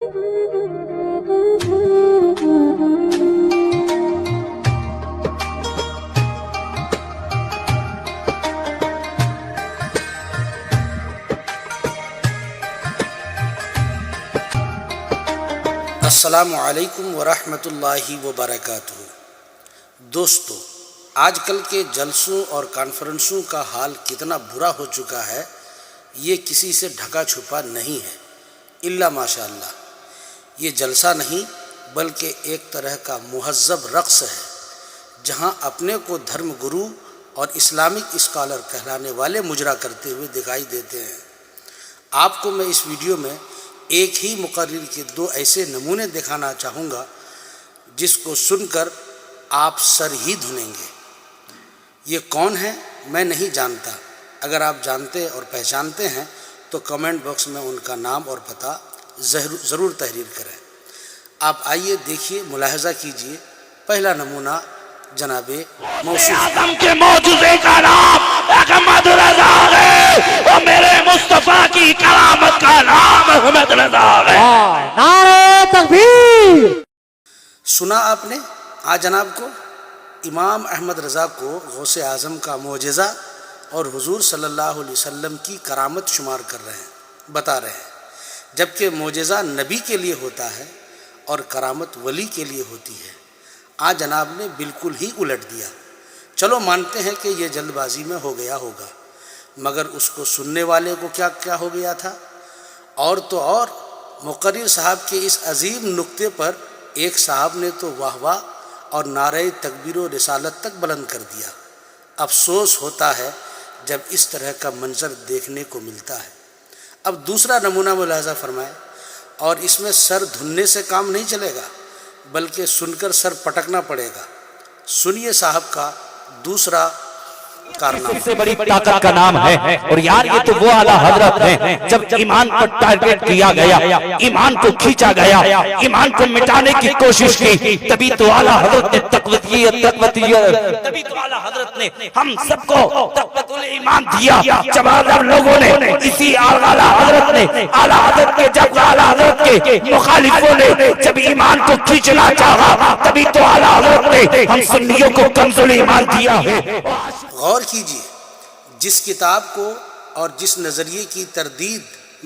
السلام علیکم ورحمۃ اللہ وبرکاتہ۔ دوستو، آج کل کے جلسوں اور کانفرنسوں کا حال کتنا برا ہو چکا ہے یہ کسی سے ڈھکا چھپا نہیں ہے، الا ماشاء اللہ۔ یہ جلسہ نہیں بلکہ ایک طرح کا مہذب رقص ہے، جہاں اپنے کو دھرم گرو اور اسلامک اسکالر کہلانے والے مجرا کرتے ہوئے دکھائی دیتے ہیں۔ آپ کو میں اس ویڈیو میں ایک ہی مقرر کے دو ایسے نمونے دکھانا چاہوں گا جس کو سن کر آپ سر ہی دھنیں گے۔ یہ کون ہے میں نہیں جانتا، اگر آپ جانتے اور پہچانتے ہیں تو کمنٹ باکس میں ان کا نام اور پتہ ضرور تحریر کریں۔ آپ آئیے دیکھیے، ملاحظہ کیجئے۔ پہلا نمونہ جناب اعظم کے معجزے کا نام احمد رضا ہے، اور میرے مصطفیٰ کی کرامت کا نام احمد رضا ہے۔ نعرہ تکبیر! سنا آپ نے جناب کو؟ امام احمد رضا کو غوث اعظم کا معجزہ اور حضور صلی اللہ علیہ وسلم کی کرامت شمار کر رہے ہیں، بتا رہے ہیں، جبکہ معجزہ نبی کے لیے ہوتا ہے اور کرامت ولی کے لیے ہوتی ہے۔ جناب نے بالکل ہی الٹ دیا۔ چلو مانتے ہیں کہ یہ جلد بازی میں ہو گیا ہوگا، مگر اس کو سننے والے کو کیا ہو گیا تھا؟ اور تو اور مقرر صاحب کے اس عظیم نکتے پر ایک صاحب نے تو واہ واہ اور نعرہ تکبیر و رسالت تک بلند کر دیا۔ افسوس ہوتا ہے جب اس طرح کا منظر دیکھنے کو ملتا ہے۔ اب دوسرا نمونہ ملاحظہ فرمائیں، اور اس میں سر دھننے سے کام نہیں چلے گا بلکہ سن کر سر پٹکنا پڑے گا۔ سنیے صاحب کا دوسرا کارنامہ۔ سب سے بڑی طاقت کا نام ہے، اور یار یہ تو وہ اعلیٰ حضرت ہیں جب ایمان پر ٹارگٹ کیا گیا، ایمان کو کھینچا گیا، ایمان کو مٹانے کی کوشش کی، تبھی تو اعلیٰ حضرت نے تبھی تو اعلیٰ حضرت نے ہم سب کو تقویت الایمان دیا۔ جب لوگوں نے اسی اعلیٰ حضرت نے جب اعلیٰ حضرت کے مخالفوں نے جب ایمان کو کھینچنا چاہا، تبھی تو اعلیٰ حضرت نے ہم سنیوں کو کنز الایمان دیا ہے۔ غور کیجئے، جس کتاب کو اور جس نظریے کی تردید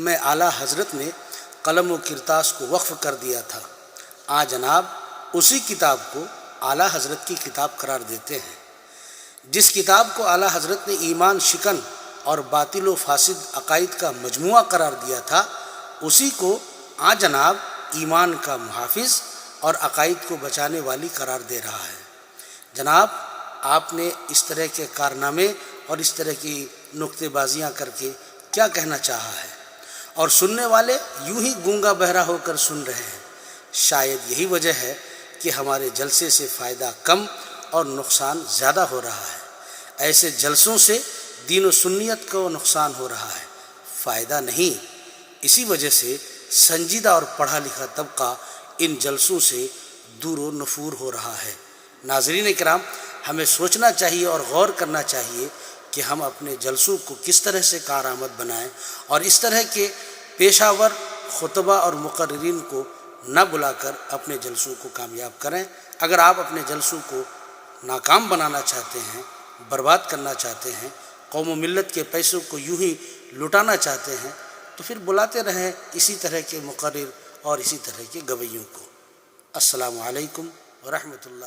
میں اعلیٰ حضرت نے قلم و کرتاس کو وقف کر دیا تھا، جناب اسی کتاب کو اعلیٰ حضرت کی کتاب قرار دیتے ہیں۔ جس کتاب کو اعلیٰ حضرت نے ایمان شکن اور باطل و فاسد عقائد کا مجموعہ قرار دیا تھا، اسی کو جناب ایمان کا محافظ اور عقائد کو بچانے والی قرار دے رہا ہے۔ جناب آپ نے اس طرح کے کارنامے اور اس طرح کی نکتے بازیاں کر کے کیا کہنا چاہا ہے؟ اور سننے والے یوں ہی گونگا بہرا ہو کر سن رہے ہیں۔ شاید یہی وجہ ہے کہ ہمارے جلسے سے فائدہ کم اور نقصان زیادہ ہو رہا ہے۔ ایسے جلسوں سے دین و سنیت کو نقصان ہو رہا ہے، فائدہ نہیں۔ اسی وجہ سے سنجیدہ اور پڑھا لکھا طبقہ ان جلسوں سے دور و نفور ہو رہا ہے۔ ناظرین کرام، ہمیں سوچنا چاہیے اور غور کرنا چاہیے کہ ہم اپنے جلسوں کو کس طرح سے کارآمد بنائیں، اور اس طرح کے پیشہ ور خطبہ اور مقررین کو نہ بلا کر اپنے جلسوں کو کامیاب کریں۔ اگر آپ اپنے جلسوں کو ناکام بنانا چاہتے ہیں، برباد کرنا چاہتے ہیں، قوم و ملت کے پیسوں کو یوں ہی لٹانا چاہتے ہیں، تو پھر بلاتے رہیں اسی طرح کے مقرر اور اسی طرح کے گویوں کو۔ السلام علیکم ورحمۃ اللہ